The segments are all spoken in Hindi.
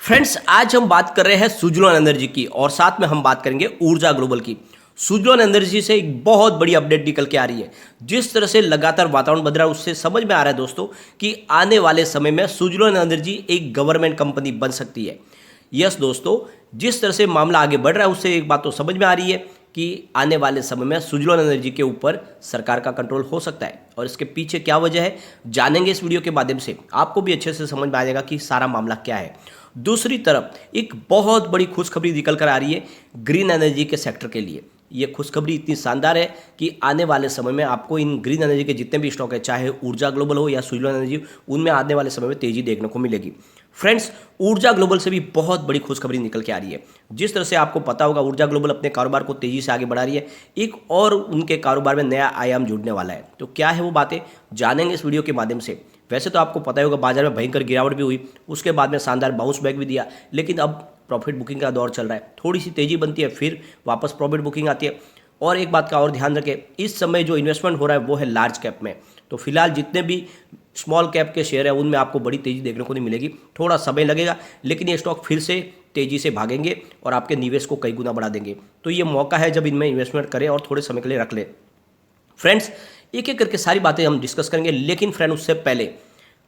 फ्रेंड्स, आज हम बात कर रहे हैं सुजलॉन एनर्जी की और साथ में हम बात करेंगे ऊर्जा ग्लोबल की। सुजलॉन एनर्जी से एक बहुत बड़ी अपडेट निकल के आ रही है। जिस तरह से लगातार वातावरण बदल रहा है उससे समझ में आ रहा है दोस्तों कि आने वाले समय में सुजलॉन एनर्जी एक गवर्नमेंट कंपनी बन सकती है। यस दोस्तों, जिस तरह से मामला आगे बढ़ रहा है उससे एक बात तो समझ में आ रही है कि आने वाले समय में सुजलॉन एनर्जी के ऊपर सरकार का कंट्रोल हो सकता है और इसके पीछे क्या वजह है जानेंगे इस वीडियो के माध्यम से। आपको भी अच्छे से समझ में आ जाएगा कि सारा मामला क्या है। दूसरी तरफ एक बहुत बड़ी खुशखबरी निकल कर आ रही है ग्रीन एनर्जी के सेक्टर के लिए। ये खुशखबरी इतनी शानदार है कि आने वाले समय में आपको इन ग्रीन एनर्जी के जितने भी स्टॉक है, चाहे ऊर्जा ग्लोबल हो या सुजलॉन एनर्जी, उनमें आने वाले समय में तेजी देखने को मिलेगी। फ्रेंड्स, ऊर्जा ग्लोबल से भी बहुत बड़ी खुशखबरी निकल के आ रही है। जिस तरह से आपको पता होगा ऊर्जा ग्लोबल अपने कारोबार को तेजी से आगे बढ़ा रही है, एक और उनके कारोबार में नया आयाम जुड़ने वाला है। तो क्या है वो बातें जानेंगे इस वीडियो के माध्यम से। वैसे तो आपको पता ही होगा बाजार में भयंकर गिरावट भी हुई, उसके बाद में शानदार बाउंस बैक भी दिया, लेकिन अब प्रॉफिट बुकिंग का दौर चल रहा है। थोड़ी सी तेजी बनती है, फिर वापस प्रॉफिट बुकिंग आती है। और एक बात का और ध्यान रखें, इस समय जो इन्वेस्टमेंट हो रहा है वो है लार्ज कैप में। तो फिलहाल जितने भी स्मॉल कैप के शेयर है उनमें आपको बड़ी तेजी देखने को नहीं मिलेगी, थोड़ा समय लगेगा, लेकिन ये स्टॉक फिर से तेजी से भागेंगे और आपके निवेश को कई गुना बढ़ा देंगे। तो ये मौका है जब इनमें इन्वेस्टमेंट करें और थोड़े समय के लिए रख लें। फ्रेंड्स, एक एक करके सारी बातें हम डिस्कस करेंगे, लेकिन फ्रेंड उससे पहले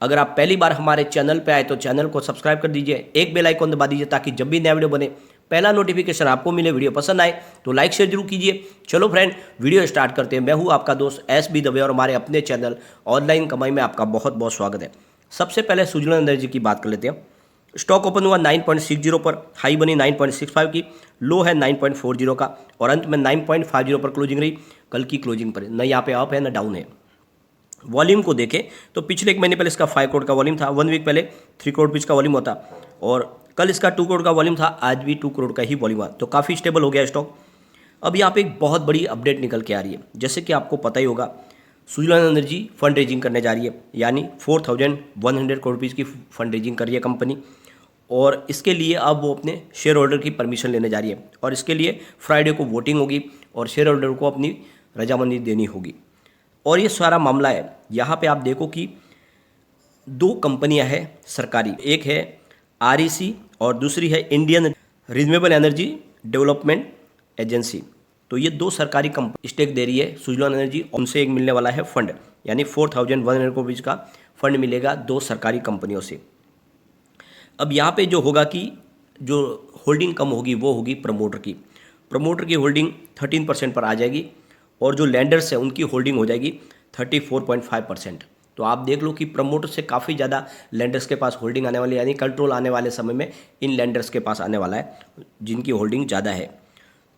अगर आप पहली बार हमारे चैनल पे आए तो चैनल को सब्सक्राइब कर दीजिए, एक बेल आइकन दबा दीजिए ताकि जब भी नया वीडियो बने पहला नोटिफिकेशन आपको मिले। वीडियो पसंद आए तो लाइक शेयर जरूर कीजिए। चलो फ्रेंड, वीडियो स्टार्ट करते हैं। मैं हूं आपका दोस्त SB दवे और हमारे अपने चैनल ऑनलाइन कमाई में आपका बहुत बहुत स्वागत है। सबसे पहले सुजलॉन एनर्जी की बात कर लेते हैं। स्टॉक ओपन हुआ 9.60 पर, हाई बनी 9.65 की, लो है 9.40 का और अंत में 9.50 पर क्लोजिंग रही। कल की क्लोजिंग पर न यहाँ पे अप है न डाउन है। वॉल्यूम को देखें तो पिछले एक महीने पहले इसका 5 करोड़ का वॉल्यूम था, 1 वीक पहले 3 करोड़ पिच का वॉल्यूम होता और कल इसका 2 करोड़ का वॉल्यूम था, आज भी 2 करोड़ का ही वॉल्यूम हुआ। तो काफ़ी स्टेबल हो गया स्टॉक। अब यहाँ पे एक बहुत बड़ी अपडेट निकल के आ रही है। जैसे कि आपको पता ही होगा सुजलॉन एनर्जी फंड रेजिंग करने जा रही है, यानी 4100 करोड़ रुपीज़ की फंड रेजिंग कर रही है कंपनी और इसके लिए अब वो अपने शेयर होल्डर की परमिशन लेने जा रही है और इसके लिए फ्राइडे को वोटिंग होगी और शेयर होल्डर को अपनी रजामंदी देनी होगी। और ये सारा मामला है। यहाँ पे आप देखो कि दो कंपनियां हैं सरकारी, एक है REC और दूसरी है Indian renewable energy development agency. तो ये दो सरकारी कंपनी स्टेक दे रही है सुजलॉन एनर्जी, उनसे एक मिलने वाला है फंड, यानी 4100 करोड़ का फंड मिलेगा दो सरकारी कंपनियों से। अब यहाँ पे जो होगा कि जो होल्डिंग कम होगी वो होगी प्रमोटर की होल्डिंग 13% पर आ जाएगी और जो लैंडर्स है उनकी होल्डिंग हो जाएगी 34.5%। तो आप देख लो कि प्रमोटर से काफ़ी ज़्यादा लैंडर्स के पास होल्डिंग आने वाली है, यानी कंट्रोल आने वाले समय में इन लैंडर्स के पास आने वाला है जिनकी होल्डिंग ज़्यादा है।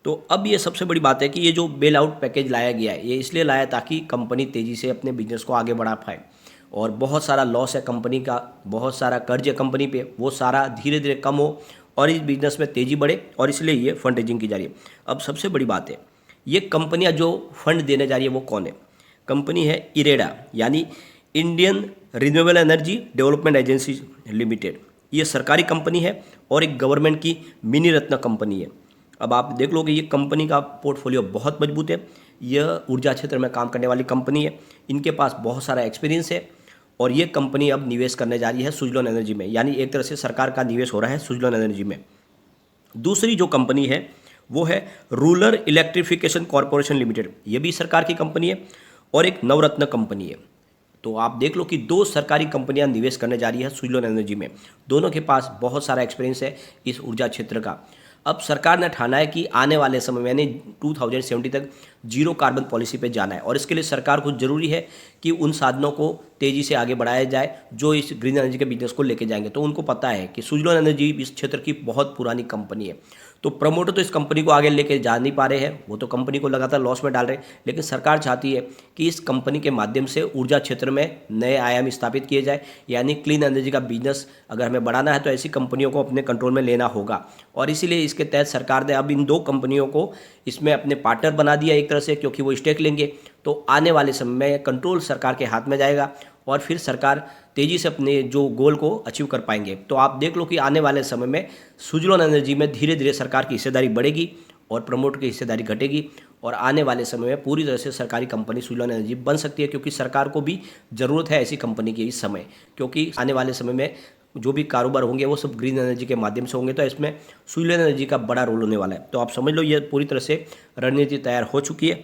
तो अब ये सबसे बड़ी बात है कि ये जो बेल आउट पैकेज लाया गया है ये इसलिए लाया ताकि कंपनी तेज़ी से अपने बिजनेस को आगे बढ़ा पाए। और बहुत सारा लॉस है कंपनी का, बहुत सारा कर्ज है कंपनी पे, वो सारा धीरे धीरे कम हो और इस बिजनेस में तेज़ी बढ़े और इसलिए ये फंड रेजिंग की जा रही है। अब सबसे बड़ी बात है, ये कंपनियां जो फंड देने जा रही है वो कौन है? कंपनी है इरेडा, यानी Indian renewable energy development agency limited. ये सरकारी कंपनी है और एक गवर्नमेंट की मिनी रत्न कंपनी है। अब आप देख लो कि ये कंपनी का पोर्टफोलियो बहुत मजबूत है। यह ऊर्जा क्षेत्र में काम करने वाली कंपनी है, इनके पास बहुत सारा एक्सपीरियंस है और ये कंपनी अब निवेश करने जा रही है सुजलॉन एनर्जी में, यानी एक तरह से सरकार का निवेश हो रहा है सुजलॉन एनर्जी में। दूसरी जो कंपनी है वो है रूरल इलेक्ट्रिफिकेशन कॉरपोरेशन लिमिटेड, ये भी सरकार की कंपनी है और एक नवरत्न कंपनी है। तो आप देख लो कि दो सरकारी कंपनियां निवेश करने जा रही है सुजलॉन एनर्जी में। दोनों के पास बहुत सारा एक्सपीरियंस है इस ऊर्जा क्षेत्र का। अब सरकार ने ठाना है कि आने वाले समय में यानी 2070 तक जीरो कार्बन पॉलिसी पे जाना है और इसके लिए सरकार को जरूरी है कि उन साधनों को तेज़ी से आगे बढ़ाया जाए जो इस ग्रीन एनर्जी के बिजनेस को लेके जाएंगे। तो उनको पता है कि सुजलॉन एनर्जी इस क्षेत्र की बहुत पुरानी कंपनी है। तो प्रमोटर तो इस कंपनी को आगे लेके जा नहीं पा रहे हैं, वो तो कंपनी को लगातार लॉस में डाल रहे हैं, लेकिन सरकार चाहती है कि इस कंपनी के माध्यम से ऊर्जा क्षेत्र में नए आयाम स्थापित किए जाए, यानी क्लीन एनर्जी का बिजनेस अगर हमें बढ़ाना है तो ऐसी कंपनियों को अपने कंट्रोल में लेना होगा। और इसीलिए इसके तहत सरकार ने अब इन दो कंपनियों को इसमें अपने पार्टनर बना दिया एक तरह से, क्योंकि वो स्टेक लेंगे तो आने वाले समय में कंट्रोल सरकार के हाथ में जाएगा और फिर सरकार तेज़ी से अपने जो गोल को अचीव कर पाएंगे। तो आप देख लो कि आने वाले समय में सुजलॉन एनर्जी में धीरे धीरे सरकार की हिस्सेदारी बढ़ेगी और प्रमोटर की हिस्सेदारी घटेगी और आने वाले समय में पूरी तरह से सरकारी कंपनी सुजलॉन एनर्जी बन सकती है, क्योंकि सरकार को भी ज़रूरत है ऐसी कंपनी की इस समय, क्योंकि आने वाले समय में जो भी कारोबार होंगे वो सब ग्रीन एनर्जी के माध्यम से होंगे, तो इसमें सुजलॉन एनर्जी का बड़ा रोल होने वाला है। तो आप समझ लो ये पूरी तरह से रणनीति तैयार हो चुकी है।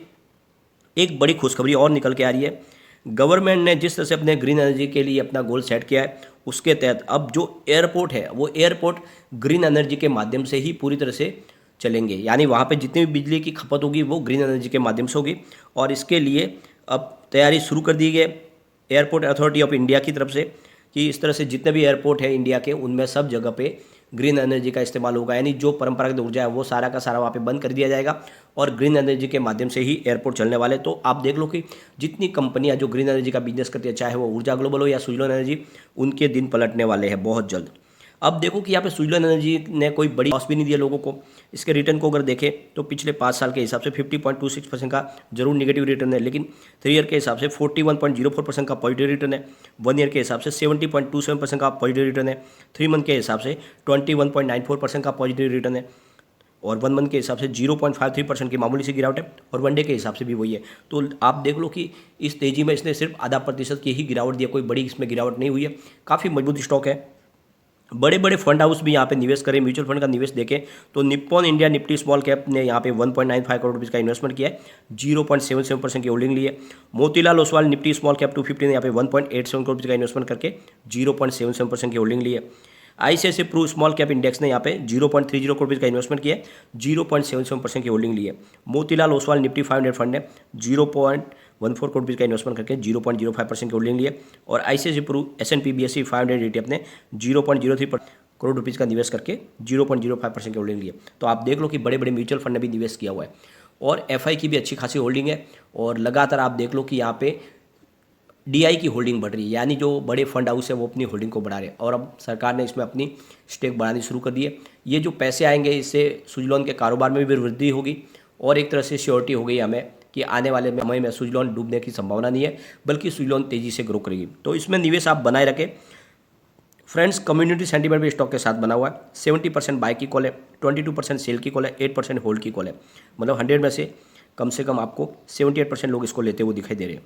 एक बड़ी खुशखबरी और निकल के आ रही है, गवर्नमेंट ने जिस तरह से अपने ग्रीन एनर्जी के लिए अपना गोल सेट किया है, उसके तहत अब जो एयरपोर्ट है वो एयरपोर्ट ग्रीन एनर्जी के माध्यम से ही पूरी तरह से चलेंगे, यानी वहाँ पे जितनी भी बिजली की खपत होगी वो ग्रीन एनर्जी के माध्यम से होगी। और इसके लिए अब तैयारी शुरू कर दी गई है एयरपोर्ट अथॉरिटी ऑफ इंडिया की तरफ से कि इस तरह से जितने भी एयरपोर्ट है इंडिया के उनमें सब जगह पे ग्रीन एनर्जी का इस्तेमाल होगा, यानी जो परंपरागत ऊर्जा है वो सारा का सारा वहाँ पे बंद कर दिया जाएगा और ग्रीन एनर्जी के माध्यम से ही एयरपोर्ट चलने वाले। तो आप देख लो कि जितनी कंपनियां जो ग्रीन एनर्जी का बिजनेस करती है, चाहे वो ऊर्जा ग्लोबल हो या सुजलॉन एनर्जी, उनके दिन पलटने वाले हैं बहुत जल्द। अब देखो कि यहाँ पे सुजलॉन एनर्जी ने कोई बड़ी लॉस भी नहीं दिया लोगों को। इसके रिटर्न को अगर देखें तो पिछले 5 साल के हिसाब से 50.26% का जरूर निगेटिव रिटर्न है, लेकिन 3 ईयर के हिसाब से 41.04% का पॉजिटिव रिटर्न है, 1 ईयर के हिसाब से 70.27% का पॉजिटिव रिटर्न है, 3 मंथ के हिसाब से 21.94% का पॉजिटिव रिटर्न है और 1 मंथ के हिसाब से 0.53% की मामूली सी गिरावट है और 1 डे के हिसाब से भी वही है। तो आप देख लो कि इस तेजी में इसने सिर्फ आधा प्रतिशत की ही गिरावट दी है, कोई बड़ी इसमें गिरावट नहीं हुई है, काफ़ी मजबूत स्टॉक है। बड़े बड़े फंड हाउस भी यहाँ पे निवेश करें, म्यूचुअल फंड का निवेश देखें तो Nippon India Nifty small cap ने यहाँ पे 1.95 करोड़ रुपये का इन्वेस्टमेंट किया है, 0.77% की होल्डिंग ली है। Motilal Oswal Nifty small cap 250 ने यहाँ पे 1.87 करोड़ रुपये का इन्वेस्टमेंट करके 0.77% की होल्डिंग ली है। ICICI Pru small cap index ने यहाँ पे 0.30 करोड़ रुपये का इन्वेस्टमेंट किया है, 0.77% की होल्डिंग ली है। मोतीलाल ओसवाल निफ्टी 500 फंड ने 0.14 करोड़ रुपये का इन्वेस्टमेंट करके 0.05% की होल्डिंग ली है और ICICI Pru S&P BSE 500 ETF ने 0.03 करोड़ रुपीज़ का निवेश करके 0.05% की होल्डिंग ली है। तो आप देख लो कि बड़े बड़े म्यूचुअल फंड ने भी निवेश किया हुआ है और एफआई की भी अच्छी खासी होल्डिंग है और लगातार आप देख लो कि यहाँ पे डीआई की होल्डिंग बढ़ रही है, यानी जो बड़े फंड हाउस है वो अपनी होल्डिंग को बढ़ा रहे हैं और अब सरकार ने इसमें अपनी स्टेक बढ़ानी शुरू कर दी है। ये जो पैसे आएंगे इससे सुजलॉन के कारोबार में भी वृद्धि होगी और एक तरह से श्योरिटी हो गई हमें कि आने वाले समय में सुजलॉन डूबने की संभावना नहीं है, बल्कि सुजलॉन तेजी से ग्रो करेगी। तो इसमें निवेश आप बनाए रखें। फ्रेंड्स, कम्युनिटी सेंटीमेंट भी स्टॉक के साथ बना हुआ है। 70% बाय की कॉल है, 22% सेल की कॉल है, 8% होल्ड की कॉल है। मतलब 100 में से कम आपको 78% लोग इसको लेते हुए दिखाई दे रहे हैं।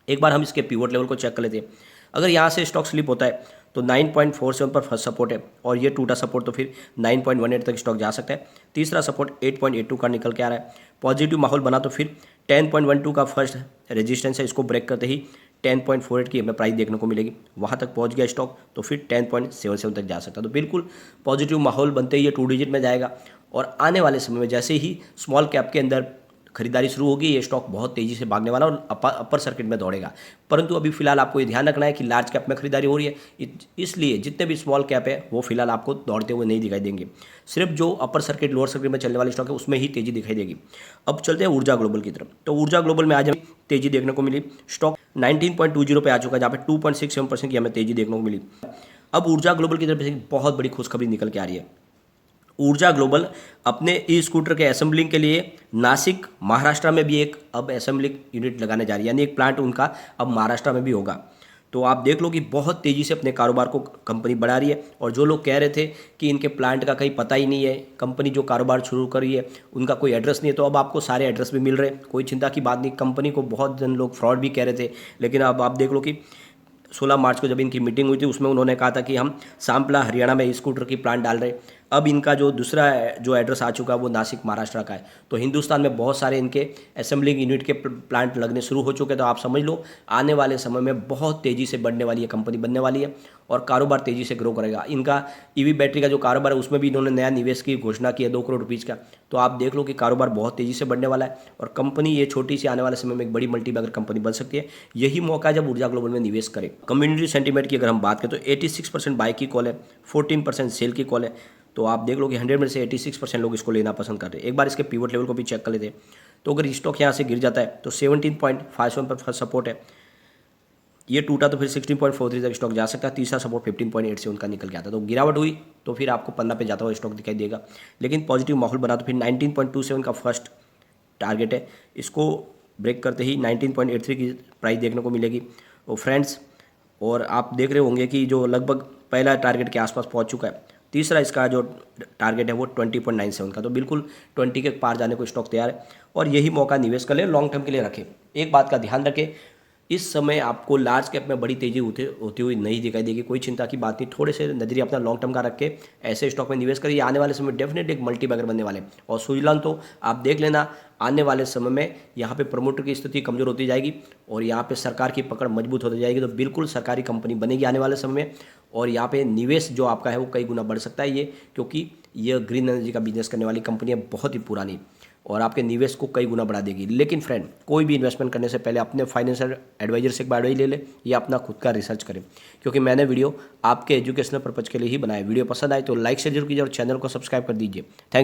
एक बार हम इसके पिवट लेवल को चेक कर लेते हैं। अगर यहाँ से स्टॉक स्लिप होता है तो 9.47 पर फर्स्ट सपोर्ट है और ये टूटा सपोर्ट तो फिर 9.18 तक स्टॉक जा सकता है। तीसरा सपोर्ट 8.82 का निकल के आ रहा है। पॉजिटिव माहौल बना तो फिर 10.12 का फर्स्ट रेजिस्टेंस है, इसको ब्रेक करते ही 10.48 की हमें प्राइस देखने को मिलेगी। वहाँ तक पहुँच गया स्टॉक तो फिर 10.77 तक जा सकता है। तो बिल्कुल पॉजिटिव माहौल बनते ही ये 2 डिजिट में जाएगा और आने वाले समय में जैसे ही स्मॉल कैप के अंदर खरीदारी शुरू होगी ये स्टॉक बहुत तेजी से भागने वाला और अपर सर्किट में दौड़ेगा। परंतु अभी फिलहाल आपको ये ध्यान रखना है कि लार्ज कैप में खरीदारी हो रही है, इसलिए जितने भी स्मॉल कैप है वो फिलहाल आपको दौड़ते हुए नहीं दिखाई देंगे। सिर्फ जो अपर सर्किट लोअर सर्किट में चलने वाले स्टॉक है उसमें ही तेजी दिखाई देगी। अब चलते हैं ऊर्जा ग्लोबल की तरफ। तो ऊर्जा ग्लोबल में आज हमें तेजी देखने को मिली, स्टॉक 19.20 पे आ चुका है जहाँ पे 2.67% की हमें तेजी देखने को मिली। अब ऊर्जा ग्लोबल की तरफ से बहुत बड़ी खुशखबरी निकल के आ रही है। ऊर्जा ग्लोबल अपने ई स्कूटर के असेंबलिंग के लिए नासिक महाराष्ट्र में भी एक अब असेंबलिंग यूनिट लगाने जा रही है, यानी एक प्लांट उनका अब महाराष्ट्र में भी होगा। तो आप देख लो कि बहुत तेज़ी से अपने कारोबार को कंपनी बढ़ा रही है और जो लोग कह रहे थे कि इनके प्लांट का कहीं पता ही नहीं है, कंपनी जो कारोबार शुरू कर रही है उनका कोई एड्रेस नहीं है, तो अब आपको सारे एड्रेस भी मिल रहे हैं। कोई चिंता की बात नहीं। कंपनी को बहुत जन लोग फ्रॉड भी कह रहे थे, लेकिन अब आप देख लो कि 16 मार्च को जब इनकी मीटिंग हुई थी उसमें उन्होंने कहा था कि हम सांपला हरियाणा में स्कूटर की प्लांट डाल रहे हैं। अब इनका जो दूसरा जो एड्रेस आ चुका है वो नासिक महाराष्ट्र का है। तो हिंदुस्तान में बहुत सारे इनके असेंबलिंग यूनिट के प्लांट लगने शुरू हो चुके हैं। तो आप समझ लो आने वाले समय में बहुत तेज़ी से बढ़ने वाली है कंपनी बनने वाली है और कारोबार तेज़ी से ग्रो करेगा। इनका ईवी बैटरी का जो कारोबार है उसमें भी इन्होंने नया निवेश की घोषणा की है 2 करोड़ रुपीज़ का। तो आप देख लो कि कारोबार बहुत तेज़ी से बढ़ने वाला है और कंपनी ये छोटी सी आने वाले समय में एक बड़ी मल्टीबैगर कंपनी बन सकती है। यही मौका है जब ऊर्जा ग्लोबल में निवेश करें। कम्युनिटी सेंटीमेंट की अगर हम बात करें तो 86% बाय की कॉल है, 14% सेल की कॉल है। तो आप देख लो कि 100 में से 86% लोग इसको लेना पसंद कर रहे हैं। एक बार इसके पिवट लेवल को भी चेक कर लेते हैं। तो अगर स्टॉक यहाँ से गिर जाता है तो 17.57 पर फर्स्ट सपोर्ट है, ये टूटा तो फिर 16.43 तक स्टॉक जा सकता है। तीसरा सपोर्ट 15.8 से उनका निकल के आता है। तो गिरावट हुई तो फिर आपको पन्ना पे जाता हुआ स्टॉक दिखाई देगा, लेकिन पॉजिटिव माहौल बना तो फिर 19.27 का फर्स्ट टारगेट है, इसको ब्रेक करते ही 19.83 की प्राइस देखने को मिलेगी। और फ्रेंड्स, और आप देख रहे होंगे कि जो लगभग पहला टारगेट के आसपास पहुंच चुका है। तीसरा इसका जो टारगेट है वो 20.97 का। तो बिल्कुल 20 के पार जाने को स्टॉक तैयार है और यही मौका निवेश कर ले, लॉन्ग टर्म के लिए रखें। एक बात का ध्यान रखें, इस समय आपको लार्ज कैप में बड़ी तेजी होती हुई नहीं दिखाई देगी। कोई चिंता की बात नहीं, थोड़े से नजरिए अपना लॉन्ग टर्म का रख के ऐसे स्टॉक में निवेश करिए। आने वाले समय में डेफिनेटली एक मल्टी बैगर बनने वाले हैं। और सुजलान तो आप देख लेना, आने वाले समय में यहाँ पे प्रमोटर की स्थिति कमजोर होती जाएगी और यहाँ पे सरकार की पकड़ मजबूत होती जाएगी। तो बिल्कुल सरकारी कंपनी बनेगी आने वाले समय में, और यहाँ पे निवेश जो आपका है वो कई गुना बढ़ सकता है ये, क्योंकि ये ग्रीन एनर्जी का बिजनेस करने वाली कंपनी है, बहुत ही पुरानी, और आपके निवेश को कई गुना बढ़ा देगी। लेकिन फ्रेंड, कोई भी इन्वेस्टमेंट करने से पहले अपने फाइनेंशियल एडवाइजर से एक बार एडवाइस ले ले या अपना खुद का रिसर्च करें, क्योंकि मैंने वीडियो आपके एजुकेशनल पर्पज के लिए ही बनाया। वीडियो पसंद आए तो लाइक शेयर जरूर कीजिए और चैनल को सब्सक्राइब कर दीजिए। Thank you.